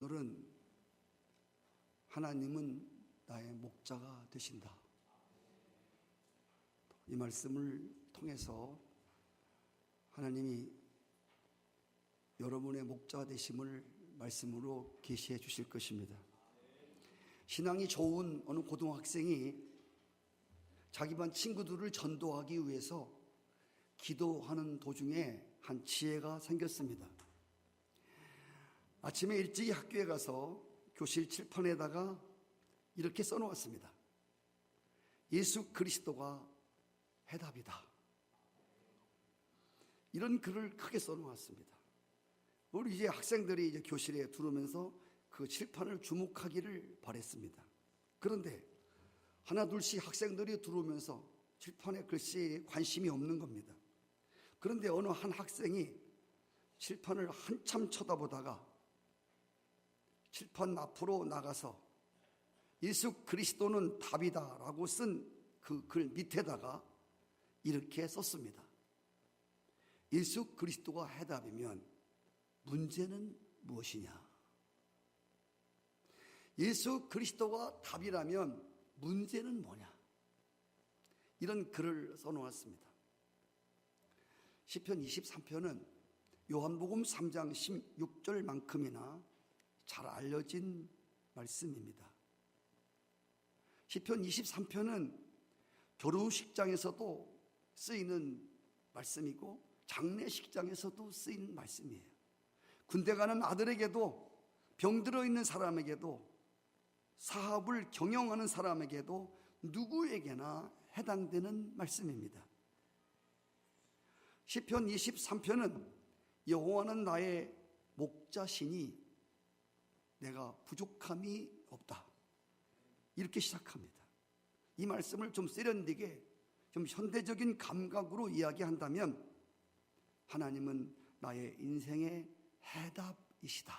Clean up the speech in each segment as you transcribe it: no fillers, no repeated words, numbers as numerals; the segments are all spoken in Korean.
오늘은 하나님은 나의 목자가 되신다. 이 말씀을 통해서 하나님이 여러분의 목자 되심을 말씀으로 계시해 주실 것입니다. 신앙이 좋은 어느 고등학생이 자기 반 친구들을 전도하기 위해서 기도하는 도중에 한 지혜가 생겼습니다. 아침에 일찍 학교에 가서 교실 칠판에다가 이렇게 써놓았습니다. 예수 그리스도가 해답이다. 이런 글을 크게 써놓았습니다. 우리 이제 학생들이 이제 교실에 들어오면서 그 칠판을 주목하기를 바랬습니다. 그런데 하나 둘씩 학생들이 들어오면서 칠판에 글씨에 관심이 없는 겁니다. 그런데 어느 한 학생이 칠판을 한참 쳐다보다가 칠판 앞으로 나가서 예수 그리스도는 답이다 라고 쓴 그 글 밑에다가 이렇게 썼습니다. 예수 그리스도가 해답이면 문제는 무엇이냐? 예수 그리스도가 답이라면 문제는 뭐냐? 이런 글을 써놓았습니다. 시편 23편은 요한복음 3장 16절만큼이나 잘 알려진 말씀입니다. 시편 23편은 결혼식장에서도 쓰이는 말씀이고 장례식장에서도 쓰이는 말씀이에요. 군대 가는 아들에게도 병들어 있는 사람에게도 사업을 경영하는 사람에게도 누구에게나 해당되는 말씀입니다. 시편 23편은 여호와는 나의 목자시니 내가 부족함이 없다. 이렇게 시작합니다. 이 말씀을 좀 세련되게 좀 현대적인 감각으로 이야기한다면 하나님은 나의 인생의 해답이시다.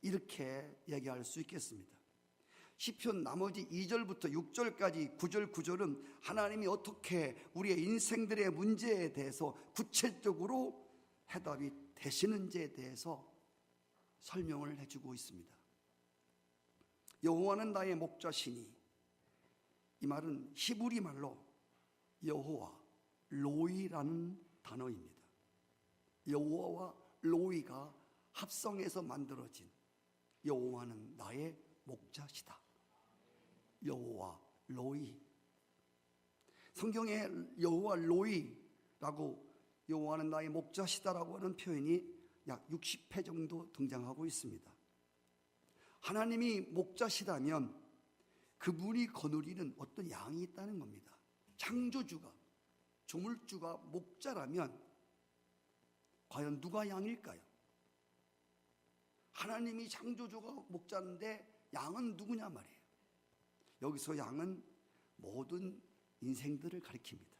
이렇게 얘기할 수 있겠습니다. 시편 나머지 2절부터 6절까지 9절 9절은 하나님이 어떻게 우리의 인생들의 문제에 대해서 구체적으로 해답이 되시는지에 대해서 설명을 해주고 있습니다. 여호와는 나의 목자시니, 이 말은 히브리 말로 여호와 로이라는 단어입니다. 여호와와 로이가 합성해서 만들어진 여호와는 나의 목자시다. 여호와 로이. 성경에 여호와 로이라고 여호와는 나의 목자시다라고 하는 표현이 약 60회 정도 등장하고 있습니다. 하나님이 목자시다면 그분이 거느리는 어떤 양이 있다는 겁니다. 창조주가, 조물주가 목자라면 과연 누가 양일까요? 하나님이 창조주가 목자인데 양은 누구냐 말이에요. 여기서 양은 모든 인생들을 가리킵니다.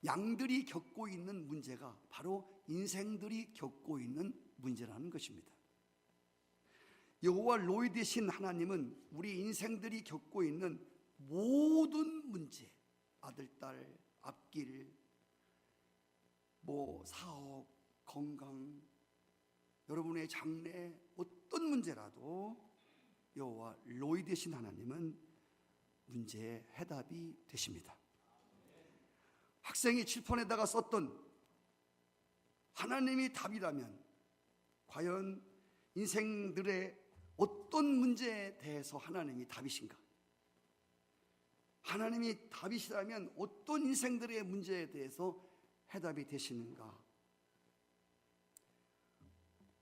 양들이 겪고 있는 문제가 바로 인생들이 겪고 있는 문제라는 것입니다. 여호와 로이 되신 하나님은 우리 인생들이 겪고 있는 모든 문제, 아들, 딸, 앞길, 사업, 건강, 여러분의 장래, 어떤 문제라도 여호와 로이 되신 하나님은 문제의 해답이 되십니다. 학생이 칠판에다가 썼던 하나님이 답이라면 과연 인생들의 어떤 문제에 대해서 하나님이 답이신가? 하나님이 답이시라면 어떤 인생들의 문제에 대해서 해답이 되시는가?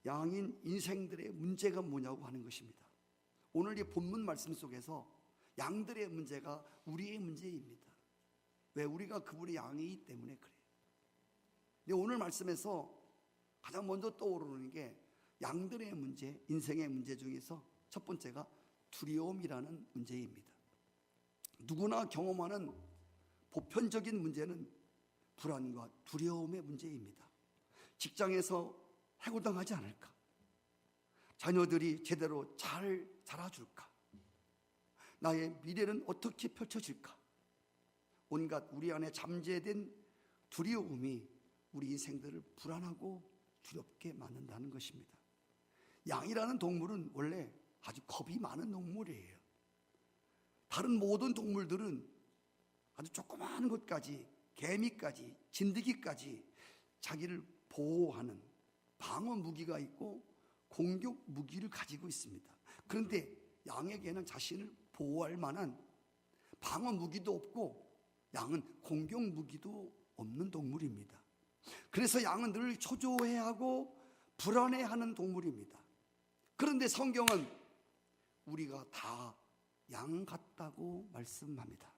양인 인생들의 문제가 뭐냐고 하는 것입니다. 오늘 이 본문 말씀 속에서 양들의 문제가 우리의 문제입니다. 왜? 우리가 그분의 양이기 때문에 그래요. 근데 오늘 말씀에서 가장 먼저 떠오르는 게 양들의 문제, 인생의 문제 중에서 첫 번째가 두려움이라는 문제입니다. 누구나 경험하는 보편적인 문제는 불안과 두려움의 문제입니다. 직장에서 해고당하지 않을까? 자녀들이 제대로 잘 자라줄까? 나의 미래는 어떻게 펼쳐질까? 온갖 우리 안에 잠재된 두려움이 우리 인생들을 불안하고 두렵게 만든다는 것입니다. 양이라는 동물은 원래 아주 겁이 많은 동물이에요. 다른 모든 동물들은 아주 조그마한 것까지, 개미까지, 진드기까지 자기를 보호하는 방어 무기가 있고 공격 무기를 가지고 있습니다. 그런데 양에게는 자신을 보호할 만한 방어 무기도 없고 양은 공격 무기도 없는 동물입니다. 그래서 양은 늘 초조해하고 불안해하는 동물입니다. 그런데 성경은 우리가 다 양 같다고 말씀합니다.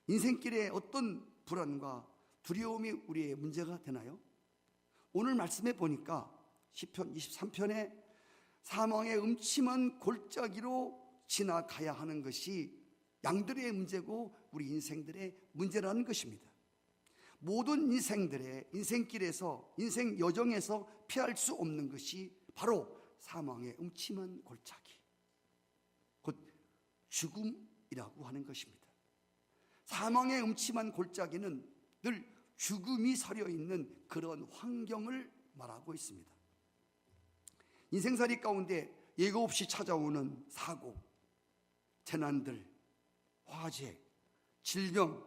인생길에 어떤 불안과 두려움이 우리의 문제가 되나요? 오늘 말씀해 보니까 시편 23편에 사망의 음침한 골짜기로 지나가야 하는 것이 양들의 문제고 우리 인생들의 문제라는 것입니다. 모든 인생들의 인생길에서, 인생 여정에서 피할 수 없는 것이 바로 사망의 음침한 골짜기, 곧 죽음이라고 하는 것입니다. 사망의 음침한 골짜기는 늘 죽음이 서려 있는 그런 환경을 말하고 있습니다. 인생살이 가운데 예고 없이 찾아오는 사고, 재난들, 화재, 질병,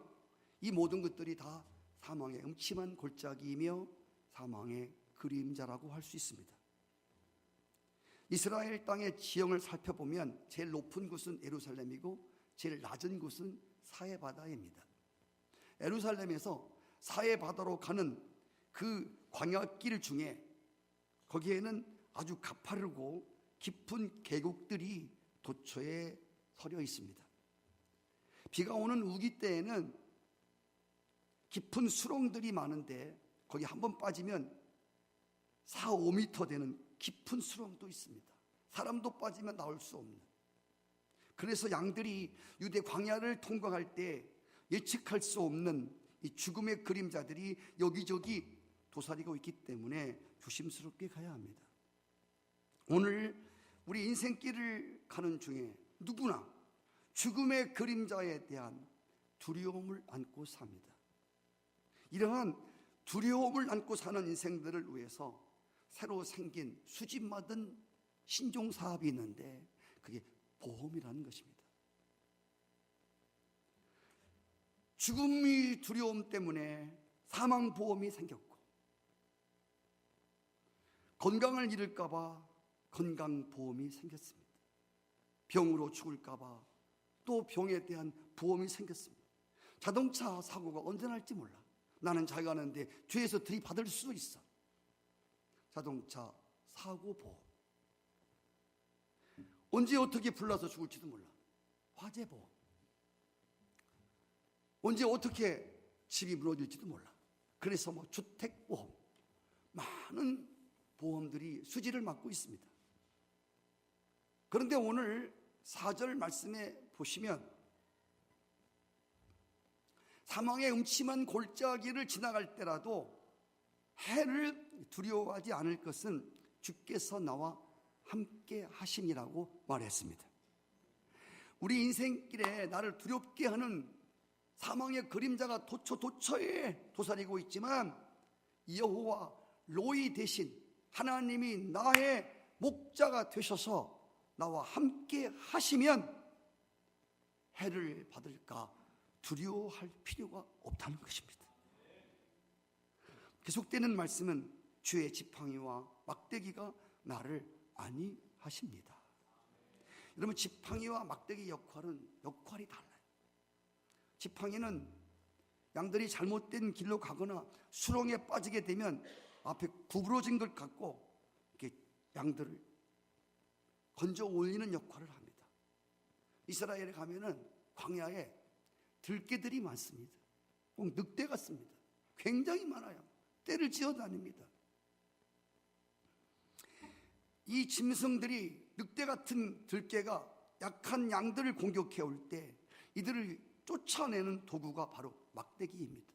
이 모든 것들이 다 사망의 음침한 골짜기이며 사망의 그림자라고 할 수 있습니다. 이스라엘 땅의 지형을 살펴보면 제일 높은 곳은 예루살렘이고 제일 낮은 곳은 사해바다입니다. 예루살렘에서 사해바다로 가는 그 광야길 중에 거기에는 아주 가파르고 깊은 계곡들이 도처에 서려 있습니다. 비가 오는 우기 때에는 깊은 수렁들이 많은데 거기 한번 빠지면 4, 5m 되는 깊은 수렁도 있습니다. 사람도 빠지면 나올 수 없는. 그래서 양들이 유대 광야를 통과할 때 예측할 수 없는 이 죽음의 그림자들이 여기저기 도사리고 있기 때문에 조심스럽게 가야 합니다. 오늘 우리 인생길을 가는 중에 누구나 죽음의 그림자에 대한 두려움을 안고 삽니다. 이러한 두려움을 안고 사는 인생들을 위해서 새로 생긴 수집받은 신종사업이 있는데 그게 보험이라는 것입니다. 죽음의 두려움 때문에 사망보험이 생겼고, 건강을 잃을까 봐 건강보험이 생겼습니다. 병으로 죽을까 봐 또 병에 대한 보험이 생겼습니다. 자동차 사고가 언제 날지 몰라. 나는 잘 가는데 뒤에서 들이받을 수도 있어. 자동차 사고보험. 언제 어떻게 불나서 죽을지도 몰라. 화재보험. 언제 어떻게 집이 무너질지도 몰라. 그래서 주택보험, 많은 보험들이 수지를 맞고 있습니다. 그런데 오늘 4절 말씀에 보시면 사망의 음침한 골짜기를 지나갈 때라도 해를 두려워하지 않을 것은 주께서 나와 함께 하심이라고 말했습니다. 우리 인생길에 나를 두렵게 하는 사망의 그림자가 도처에 도사리고 있지만 여호와 로이 대신 하나님이 나의 목자가 되셔서 나와 함께 하시면 해를 받을까 두려워할 필요가 없다는 것입니다. 계속되는 말씀은 주의 지팡이와 막대기가 나를 안위하십니다. 여러분, 지팡이와 막대기 역할이 달라요. 지팡이는 양들이 잘못된 길로 가거나 수렁에 빠지게 되면 앞에 구부러진 것 같고 이렇게 양들을 건져 올리는 역할을 합니다. 이스라엘에 가면은 광야에 들개들이 많습니다. 꼭 늑대 같습니다. 굉장히 많아요. 떼를 지어 다닙니다. 이 짐승들이, 늑대 같은 들개가 약한 양들을 공격해 올 때 이들을 쫓아내는 도구가 바로 막대기입니다.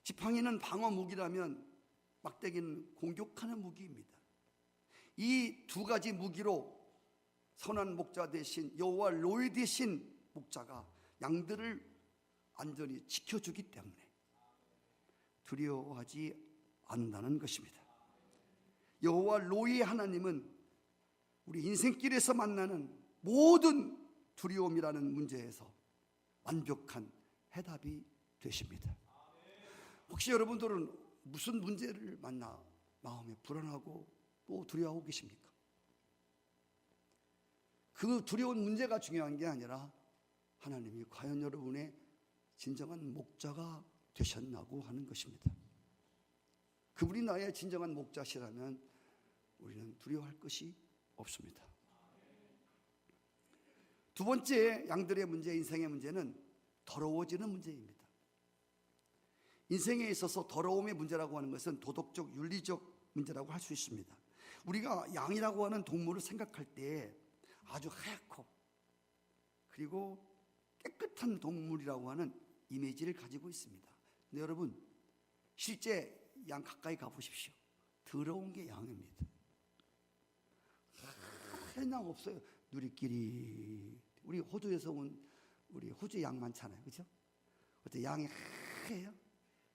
지팡이는 방어 무기라면 막대기는 공격하는 무기입니다. 이 두 가지 무기로 선한 목자 대신 여호와 로이 대신 목자가 양들을 안전히 지켜주기 때문에 두려워하지 않는다는 것입니다. 여호와 로이의 하나님은 우리 인생길에서 만나는 모든 두려움이라는 문제에서 완벽한 해답이 되십니다. 혹시 여러분들은 무슨 문제를 만나 마음에 불안하고 또 두려워하고 계십니까? 그 두려운 문제가 중요한 게 아니라 하나님이 과연 여러분의 진정한 목자가 되셨나고 하는 것입니다. 그분이 나의 진정한 목자시라면 우리는 두려워할 것이 없습니다. 두 번째 양들의 문제, 인생의 문제는 더러워지는 문제입니다. 인생에 있어서 더러움의 문제라고 하는 것은 도덕적, 윤리적 문제라고 할 수 있습니다. 우리가 양이라고 하는 동물을 생각할 때 아주 하얗고 그리고 깨끗한 동물이라고 하는 이미지를 가지고 있습니다. 근데 여러분, 실제 양 가까이 가보십시오. 더러운 게 양입니다. 하얀 양 없어요. 누리끼리. 우리 호주에서 온 우리 호주 양 많잖아요. 그렇죠? 어때 양이 하얘요?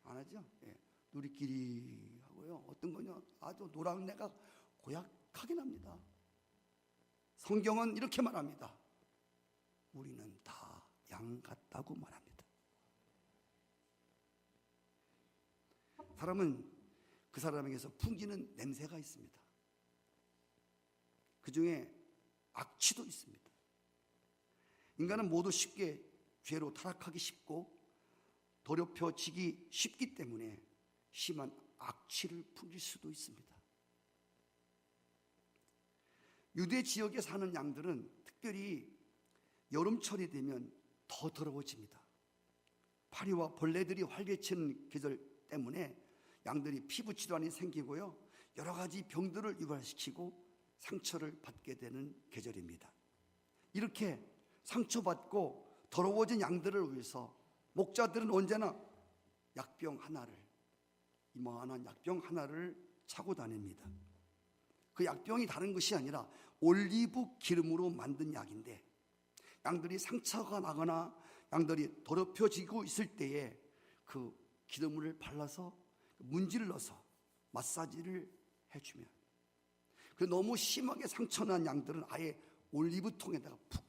안 하죠? 예. 누리끼리 하고요. 어떤 거냐? 아주 노랑내가 고약하게 납니다. 성경은 이렇게 말합니다. 우리는 다 양 같다고 말합니다. 사람은 그 사람에게서 풍기는 냄새가 있습니다. 그 중에 악취도 있습니다. 인간은 모두 쉽게 죄로 타락하기 쉽고 더럽혀지기 쉽기 때문에 심한 악취를 풍길 수도 있습니다. 유대 지역에 사는 양들은 특별히 여름철이 되면 더 더러워집니다. 파리와 벌레들이 활개치는 계절 때문에 양들이 피부 질환이 생기고요, 여러 가지 병들을 유발시키고 상처를 받게 되는 계절입니다. 이렇게 상처받고 더러워진 양들을 위해서 목자들은 언제나 약병 하나를, 이만한 약병 하나를 차고 다닙니다. 그 약병이 다른 것이 아니라 올리브 기름으로 만든 약인데, 양들이 상처가 나거나 양들이 더럽혀지고 있을 때에 그 기름을 발라서 문질러서 마사지를 해주면, 그 너무 심하게 상처난 양들은 아예 올리브통에다가 푹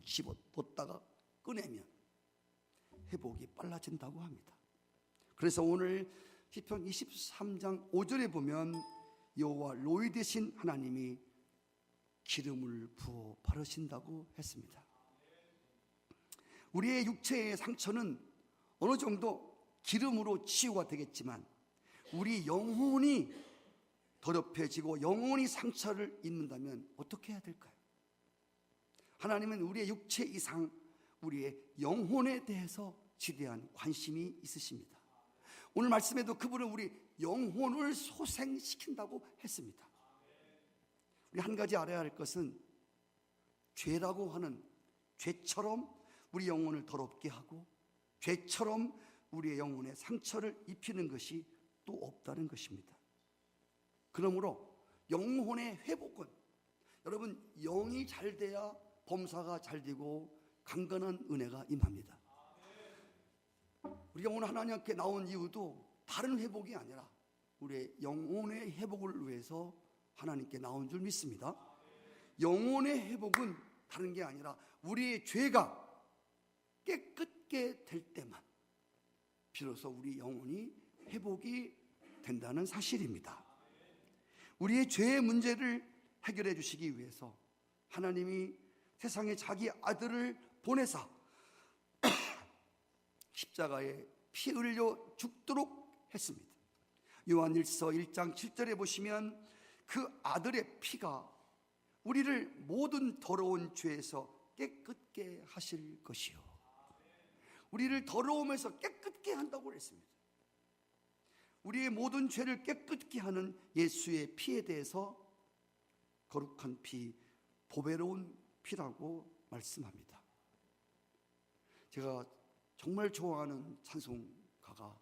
집어넣다가 꺼내면 회복이 빨라진다고 합니다. 그래서 오늘 시편 23장 5절에 보면 여호와 로이 되신 하나님이 기름을 부어 바르신다고 했습니다. 우리의 육체의 상처는 어느 정도 기름으로 치유가 되겠지만 우리 영혼이 더럽혀지고 영혼이 상처를 입는다면 어떻게 해야 될까요? 하나님은 우리의 육체 이상 우리의 영혼에 대해서 지대한 관심이 있으십니다. 오늘 말씀에도 그분은 우리 영혼을 소생시킨다고 했습니다. 우리 한 가지 알아야 할 것은 죄라고 하는 죄처럼 우리 영혼을 더럽게 하고 죄처럼 우리의 영혼에 상처를 입히는 것이 또 없다는 것입니다. 그러므로 영혼의 회복은, 여러분, 영이 잘 돼야 범사가 잘 되고 강건한 은혜가 임합니다. 우리가 오늘 하나님께 나온 이유도 다른 회복이 아니라 우리의 영혼의 회복을 위해서 하나님께 나온 줄 믿습니다. 영혼의 회복은 다른 게 아니라 우리의 죄가 깨끗게 될 때만 비로소 우리 영혼이 회복이 된다는 사실입니다. 우리의 죄의 문제를 해결해 주시기 위해서 하나님이 세상에 자기 아들을 보내사 십자가에 피 흘려 죽도록 했습니다. 요한일서 1장 7절에 보시면 그 아들의 피가 우리를 모든 더러운 죄에서 깨끗게 하실 것이요, 우리를 더러움에서 깨끗게 한다고 했습니다. 우리의 모든 죄를 깨끗게 하는 예수의 피에 대해서 거룩한 피, 보배로운 피라고 말씀합니다. 제가 정말 좋아하는 찬송가가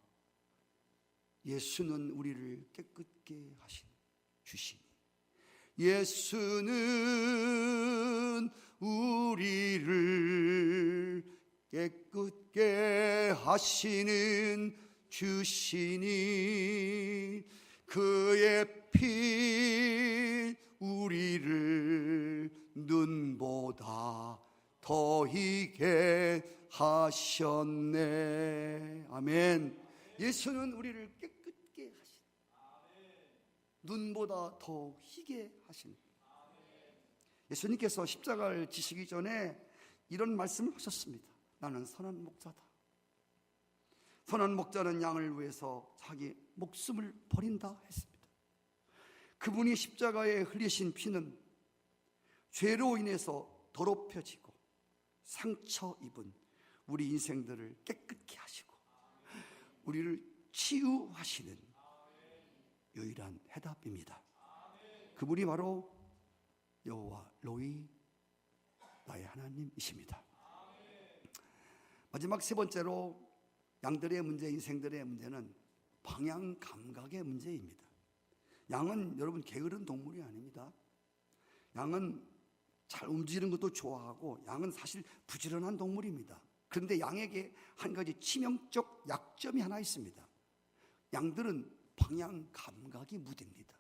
예수는 우리를 깨끗게 하신 주시니, 예수는 우리를 깨끗게 하시는 주시니 그의 피 우리를 눈보다 더 희게 하셨네. 아멘. 예수는 우리를 깨끗게 하신, 눈보다 더 희게 하신. 예수님께서 십자가를 지시기 전에 이런 말씀을 하셨습니다. 나는 선한 목자다. 선한 목자는 양을 위해서 자기 목숨을 버린다 했습니다. 그분이 십자가에 흘리신 피는 죄로 인해서 더럽혀지고 상처 입은 우리 인생들을 깨끗게 하시고 우리를 치유하시는 유일한 해답입니다. 그분이 바로 여호와 로이 나의 하나님이십니다. 마지막 세 번째로 양들의 문제, 인생들의 문제는 방향 감각의 문제입니다. 양은 여러분 게으른 동물이 아닙니다. 양은 잘 움직이는 것도 좋아하고 양은 사실 부지런한 동물입니다. 그런데 양에게 한 가지 치명적 약점이 하나 있습니다. 양들은 방향 감각이 무딥니다.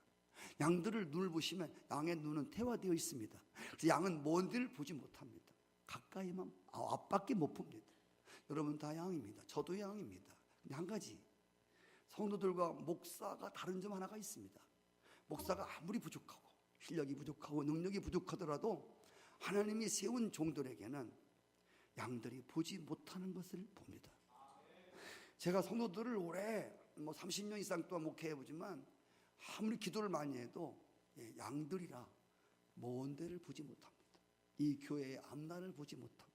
양들을 눈을 보시면 양의 눈은 태화되어 있습니다. 그래서 양은 먼 데를 보지 못합니다. 가까이만 앞밖에 못 봅니다. 여러분 다 양입니다. 저도 양입니다. 근데 한 가지, 성도들과 목사가 다른 점 하나가 있습니다. 목사가 아무리 부족하고 실력이 부족하고 능력이 부족하더라도 하나님이 세운 종들에게는 양들이 보지 못하는 것을 봅니다. 제가 성도들을 오래 30년 이상 동안 목회해보지만 아무리 기도를 많이 해도 양들이라 먼 데를 보지 못합니다. 이 교회의 앞날을 보지 못합니다.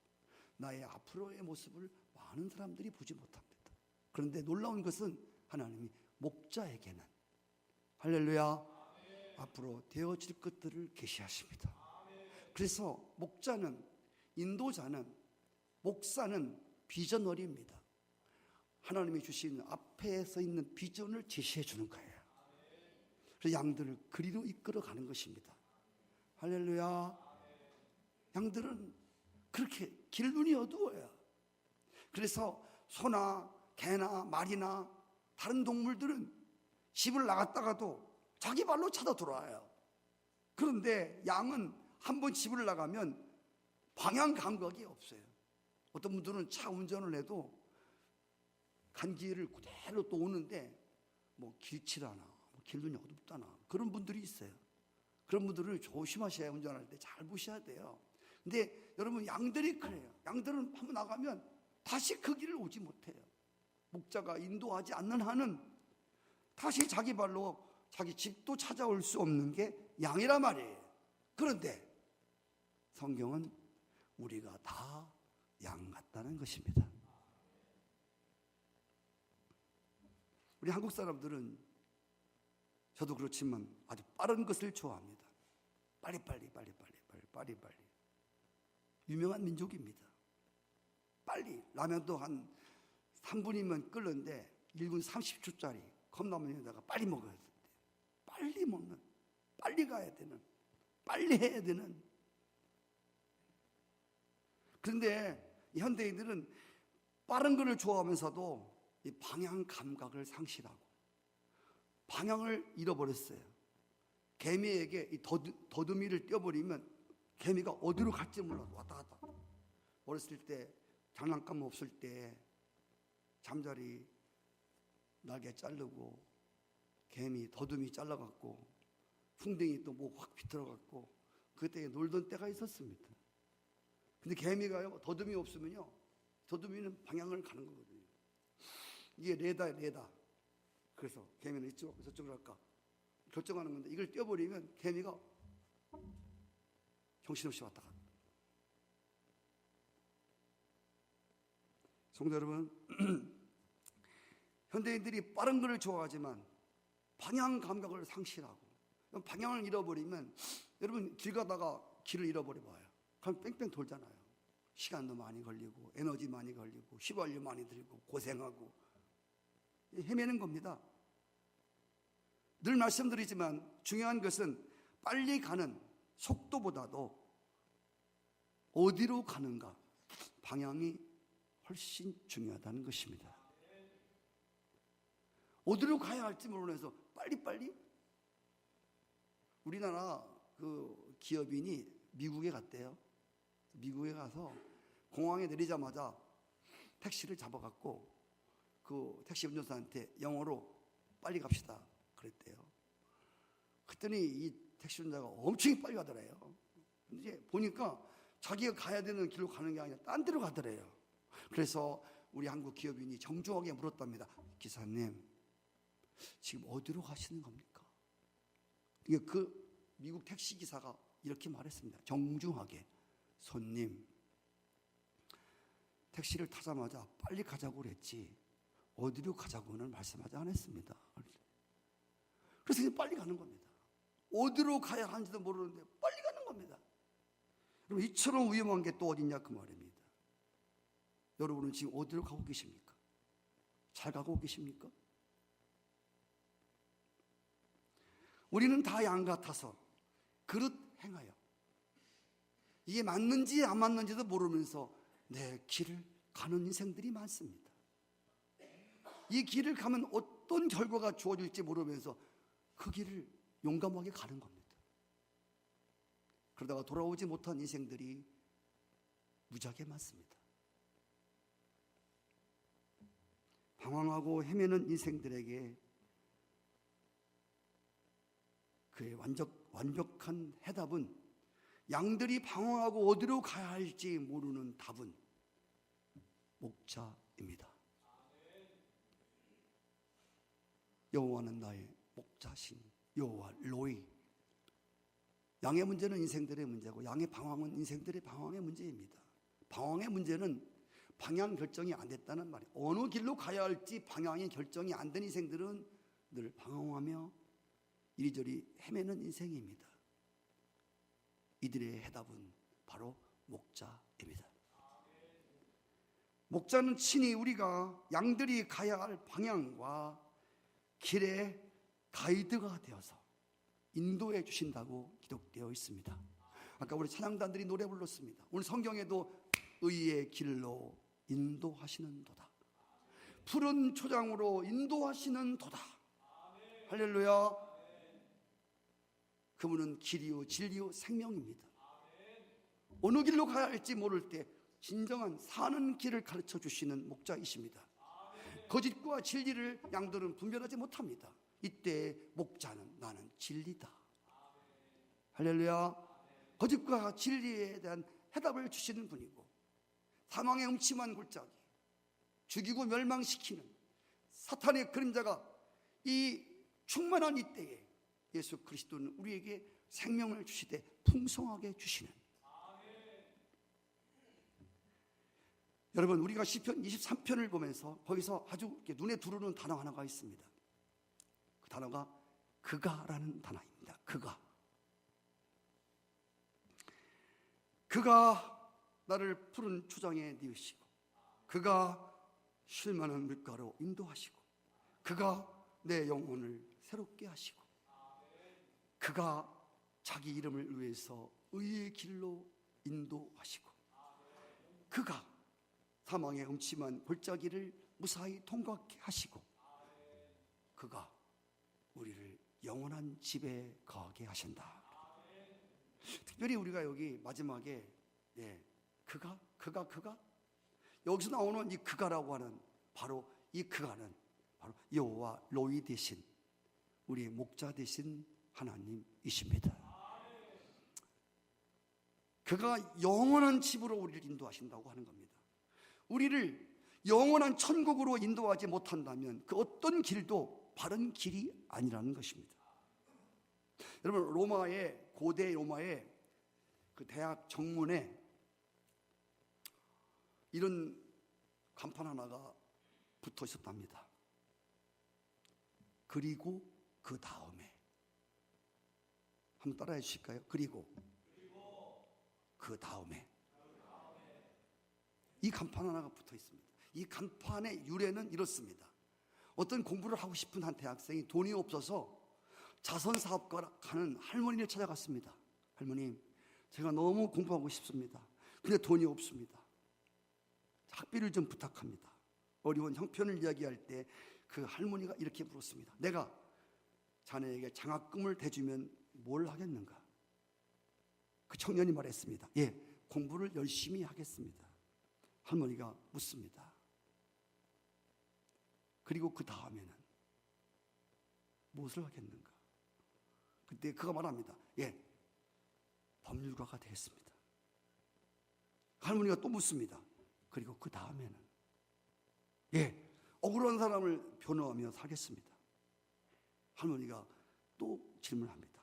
나의 앞으로의 모습을 많은 사람들이 보지 못합니다. 그런데 놀라운 것은 하나님이 목자에게는 할렐루야 앞으로 되어질 것들을 계시하십니다. 그래서 목자는, 인도자는, 목사는 비전너리입니다. 하나님이 주신 앞에 서 있는 비전을 제시해 주는 거예요. 그래서 양들을 그리로 이끌어가는 것입니다. 할렐루야. 양들은 그렇게 길 눈이 어두워요. 그래서 소나 개나 말이나 다른 동물들은 집을 나갔다가도 자기 발로 찾아 돌아와요. 그런데 양은 한번 집을 나가면 방향 감각이 없어요. 어떤 분들은 차 운전을 해도 간 길을 그대로 또 오는데 길치라나 길 눈이 어둡다나 그런 분들이 있어요. 그런 분들은 조심하셔야, 운전할 때 잘 보셔야 돼요. 근데 여러분 양들이 그래요. 양들은 한번 나가면 다시 그 길을 오지 못해요. 목자가 인도하지 않는 한은 다시 자기 발로 자기 집도 찾아올 수 없는 게 양이란 말이에요. 그런데 성경은 우리가 다 양 같다는 것입니다. 우리 한국 사람들은, 저도 그렇지만 아주 빠른 것을 좋아합니다. 빨리빨리 유명한 민족입니다. 빨리 라면도 한 3분이면 끓는데 1분 30초짜리 컵라면에다가 빨리 먹어야 돼. 빨리 먹는, 빨리 가야 되는, 빨리 해야 되는. 그런데 이 현대인들은 빠른 것을 좋아하면서도 이 방향 감각을 상실하고 방향을 잃어버렸어요. 개미에게 이 더듬이를 떼어버리면 개미가 어디로 갈지 몰라도 왔다 갔다. 어렸을 때 장난감 없을 때 잠자리 날개 자르고 개미 더듬이 잘라갖고 풍뎅이 또 목 확 비틀어갖고 그때 놀던 때가 있었습니다. 근데 개미가요, 더듬이 없으면요, 더듬이는 방향을 가는 거거든요. 이게 레다. 그래서 개미는 이쪽, 저쪽으로 할까 결정하는 건데, 이걸 떼어버리면 개미가 정신없이 왔다 갔다. 성도 여러분, 현대인들이 빠른 것을 좋아하지만 방향 감각을 상실하고 방향을 잃어버리면, 여러분 길 가다가 길을 잃어버려 봐요. 그럼 뺑뺑 돌잖아요. 시간도 많이 걸리고 에너지 많이 걸리고 휘발유 많이 들고 고생하고 헤매는 겁니다. 늘 말씀드리지만 중요한 것은 빨리 가는 속도보다도 어디로 가는가, 방향이 훨씬 중요하다는 것입니다. 어디로 가야 할지 모르면서 빨리빨리. 우리나라 그 기업인이 미국에 갔대요. 미국에 가서 공항에 내리자마자 택시를 잡아갖고 그 택시 운전사한테 영어로 빨리 갑시다 그랬대요. 그랬더니 이 택시 운전자가 엄청 빨리 가더래요. 근데 이제 보니까 자기가 가야 되는 길로 가는 게 아니라 딴 데로 가더래요. 그래서 우리 한국 기업인이 정중하게 물었답니다. 기사님, 지금 어디로 가시는 겁니까? 이게 그 미국 택시 기사가 이렇게 말했습니다. 정중하게, 손님, 택시를 타자마자 빨리 가자고 그랬지 어디로 가자고는 말씀하지 않았습니다. 그래서 이제 빨리 가는 겁니다. 어디로 가야 하는지도 모르는데 빨리 가는 겁니다. 여러분, 이처럼 위험한 게 또 어딨냐 그 말입니다. 여러분은 지금 어디로 가고 계십니까? 잘 가고 계십니까? 우리는 다 양 같아서 그릇 행하여 이게 맞는지 안 맞는지도 모르면서 내 길을 가는 인생들이 많습니다. 이 길을 가면 어떤 결과가 주어질지 모르면서 그 길을 용감하게 가는 겁니다. 그러다가 돌아오지 못한 인생들이 무지하게 많습니다. 방황하고 헤매는 인생들에게 그의 완벽한 해답은, 양들이 방황하고 어디로 가야 할지 모르는 답은 목자입니다. 여호와는 나의 목자신 여호와 로이. 양의 문제는 인생들의 문제고 양의 방황은 인생들의 방황의 문제입니다. 방황의 문제는 방향 결정이 안 됐다는 말이에요. 어느 길로 가야 할지 방향이 결정이 안 된 인생들은 늘 방황하며 이리저리 헤매는 인생입니다. 이들의 해답은 바로 목자입니다. 목자는 친히 우리가 양들이 가야 할 방향과 길의 가이드가 되어서 인도해 주신다고 기록되어 있습니다. 아까 우리 찬양단들이 노래 불렀습니다. 오늘 성경에도 의의 길로 인도하시는 도다, 푸른 초장으로 인도하시는 도다. 할렐루야. 그분은 길이요 진리요 생명입니다. 어느 길로 가야 할지 모를 때 진정한 사는 길을 가르쳐 주시는 목자이십니다. 거짓과 진리를 양들은 분별하지 못합니다. 이때 목자는 나는 진리다. 할렐루야. 거짓과 진리에 대한 해답을 주시는 분이고, 사망의 음침한 골짜기, 죽이고 멸망시키는 사탄의 그림자가 이 충만한 이때에 예수 그리스도는 우리에게 생명을 주시되 풍성하게 주시는. 여러분, 우리가 시편 23편을 보면서 거기서 아주 눈에 들어오는 단어 하나가 있습니다. 그 단어가 그가라는 단어입니다. 그가 나를 푸른 초장에 뉘으시고, 그가 쉴 만한 물가로 인도하시고, 그가 내 영혼을 새롭게 하시고, 그가 자기 이름을 위해서 의의 길로 인도하시고, 그가 사망의 음침한 골짜기를 무사히 통과하게 하시고, 그가 우리를 영원한 집에 거하게 하신다. 특별히 우리가 여기 마지막에 그가 여기서 나오는 이 그가라고 하는 바로 이 그가는 바로 여호와 로이 되신 우리의 목자 되신 하나님이십니다. 그가 영원한 집으로 우리를 인도하신다고 하는 겁니다. 우리를 영원한 천국으로 인도하지 못한다면 그 어떤 길도 바른 길이 아니라는 것입니다. 여러분, 고대 로마의 그 대학 정문에 이런 간판 하나가 붙어 있었답니다. 그리고 그 다음에. 한번 따라해 주실까요? 그리고 그 다음에. 이 간판 하나가 붙어 있습니다. 이 간판의 유래는 이렇습니다. 어떤 공부를 하고 싶은 한 대학생이 돈이 없어서 자선사업가 하는 할머니를 찾아갔습니다. 할머님, 제가 너무 공부하고 싶습니다. 근데 돈이 없습니다. 학비를 좀 부탁합니다. 어려운 형편을 이야기할 때 그 할머니가 이렇게 물었습니다. 내가 자네에게 장학금을 대주면 뭘 하겠는가? 그 청년이 말했습니다. 예, 공부를 열심히 하겠습니다. 할머니가 묻습니다. 그리고 그 다음에는 무엇을 하겠는가? 그때 그가 말합니다. 예, 법률가가 되겠습니다. 할머니가 또 묻습니다. 그리고 그 다음에는 예, 억울한 사람을 변호하며 살겠습니다. 할머니가 또 질문합니다.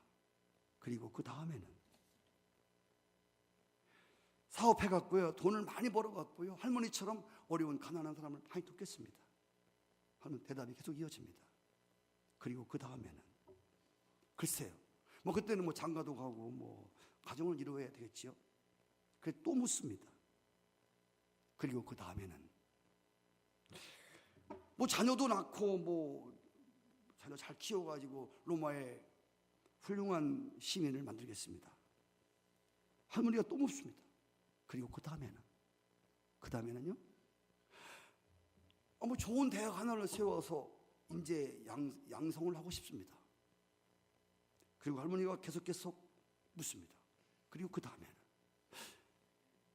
그리고 그 다음에는 사업해갖고요, 돈을 많이 벌어갖고요, 할머니처럼 어려운 가난한 사람을 많이 돕겠습니다. 하는 대답이 계속 이어집니다. 그리고 그 다음에는 글쎄요, 뭐 그때는 뭐 장가도 가고 뭐 가정을 이루어야 되겠지요. 그래 또 묻습니다. 그리고 그 다음에는 뭐 자녀도 낳고 뭐 자녀 잘 키워가지고 로마의 훌륭한 시민을 만들겠습니다. 할머니가 또 묻습니다. 그리고 그 다음에는요? 뭐 좋은 대학 하나를 세워서 인재 양성을 하고 싶습니다. 그리고 할머니가 계속 묻습니다. 그리고 그 다음에는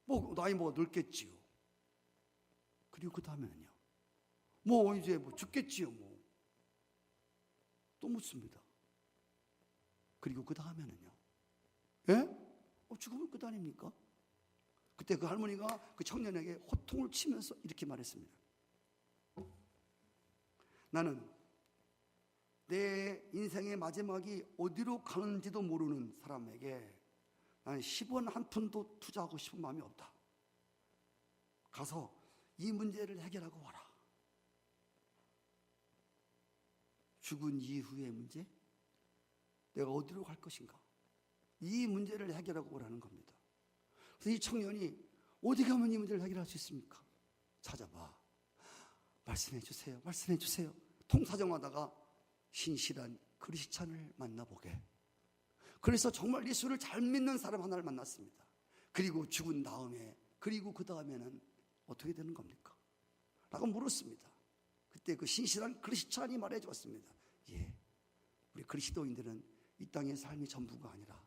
뭐 나이 뭐 늙겠지요. 그리고 그 다음에는요. 뭐 이제 뭐 죽겠지요. 뭐 또 묻습니다. 그리고 그 다음에는요. 예? 죽으면 끝 아닙니까? 그때 그 할머니가 그 청년에게 호통을 치면서 이렇게 말했습니다. 나는 내 인생의 마지막이 어디로 가는지도 모르는 사람에게 나는 10원 한 푼도 투자하고 싶은 마음이 없다. 가서 이 문제를 해결하고 와라. 죽은 이후의 문제? 내가 어디로 갈 것인가? 이 문제를 해결하고 오라는 겁니다. 그래서 이 청년이 어디 가면 이 문제를 해결할 수 있습니까? 찾아봐. 말씀해 주세요. 말씀해 주세요. 통사정하다가 신실한 크리스찬을 만나보게. 그래서 정말 예수를 잘 믿는 사람 하나를 만났습니다. 그리고 죽은 다음에, 그리고 그 다음에는 어떻게 되는 겁니까? 라고 물었습니다. 그때 그 신실한 크리스찬이 말해 주었습니다. 예, 우리 그리스도인들은 이 땅의 삶이 전부가 아니라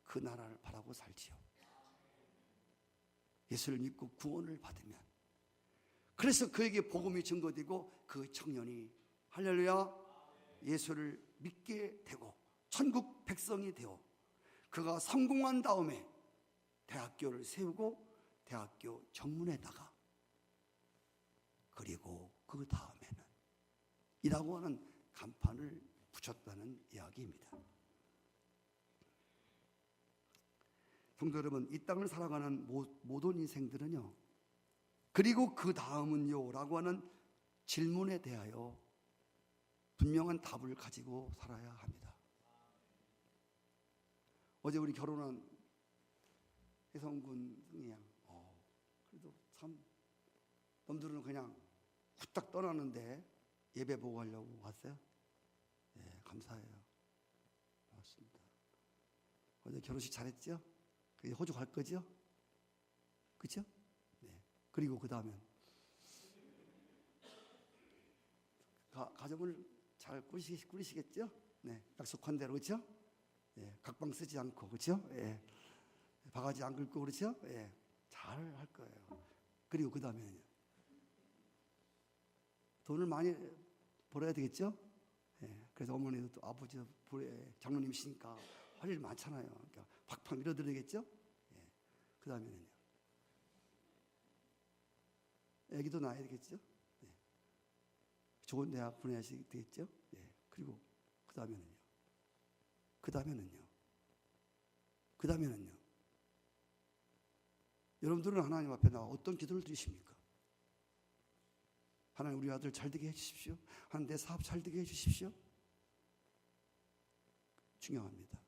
그 나라를 바라고 살지요. 예수를 믿고 구원을 받으면, 그래서 그에게 복음이 증거되고 그 청년이 할렐루야 예수를 믿게 되고 천국 백성이 되어 그가 성공한 다음에 대학교를 세우고 대학교 정문에다가, 그리고 그 다음에는 이라고 하는 간판을 붙였다는 이야기입니다. 성도 여러분, 이 땅을 살아가는 모든 인생들은요, 그리고 그 다음은요 라고 하는 질문에 대하여 분명한 답을 가지고 살아야 합니다. 어제 우리 결혼한 혜성군 승희양, 그래도 참 놈들은 그냥 후딱 떠나는데 예배 보고 가려고 왔어요. 네, 감사해요. 고맙습니다. 어제 결혼식 잘했죠? 호주 갈 거죠? 그렇죠? 네. 그리고 그 다음엔 가정을 잘 꾸리시겠죠? 네, 약속한 대로. 그렇죠? 네, 각방 쓰지 않고. 그렇죠? 네. 바가지 안 긁고. 그렇죠? 네, 잘 할 거예요. 그리고 그 다음에는요, 돈을 많이 벌어야 되겠죠? 네, 그래서 어머니도 또 아버지 장로님이시니까 할 일 많잖아요. 그러니까 팍팍 밀어드리겠죠? 네. 그 다음에는요, 애기도 낳아야 되겠죠? 네. 좋은 대학 보내야지 되겠죠? 네. 그리고 그 다음에는요. 여러분들은 하나님 앞에 나와 어떤 기도를 드리십니까? 하나님, 우리 아들 잘 되게 해주십시오. 하나님, 내 사업 잘 되게 해주십시오. 중요합니다.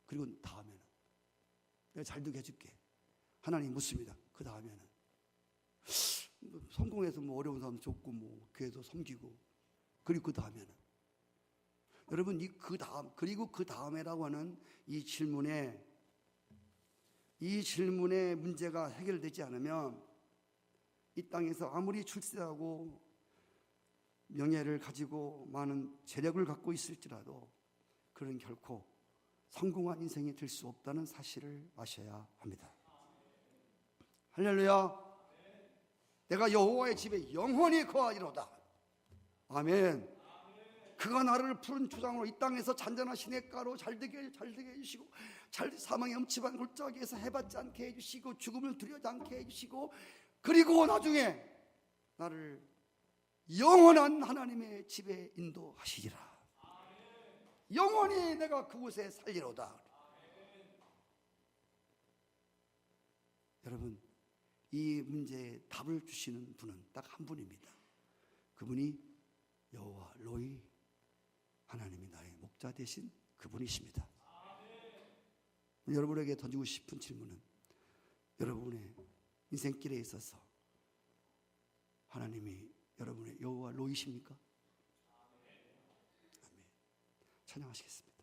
그리고 다음에는 내가 잘 되게 해줄게. 하나님 묻습니다. 그 다음에는 성공해서 뭐 어려운 사람 돕고 뭐 교회도 섬기고. 그리고 그 다음에는 여러분, 그리고 그 다음에라고 하는 이 질문의 문제가 해결되지 않으면 이 땅에서 아무리 출세하고 명예를 가지고 많은 재력을 갖고 있을지라도 그는 결코 성공한 인생이 될 수 없다는 사실을 아셔야 합니다. 할렐루야. 내가 여호와의 집에 영원히 거하리로다. 아멘. 그가 나를 푸른 초장으로 이 땅에서 잔잔한 시냇가로 잘되게 해주시고, 사망의 엄침한 골짜기에서 해받지 않게 해주시고, 죽음을 두려워하지 않게 해주시고, 그리고 나중에 나를 영원한 하나님의 집에 인도하시리라. 영원히 내가 그곳에 살리로다. 여러분, 이 문제에 답을 주시는 분은 딱 한 분입니다. 그분이 여호와 로이, 하나님이 나의 목자 되신 그분이십니다. 여러분에게 던지고 싶은 질문은, 여러분의 인생길에 있어서 하나님이 여러분의 여호와 로이십니까? 아멘. 찬양하시겠습니다.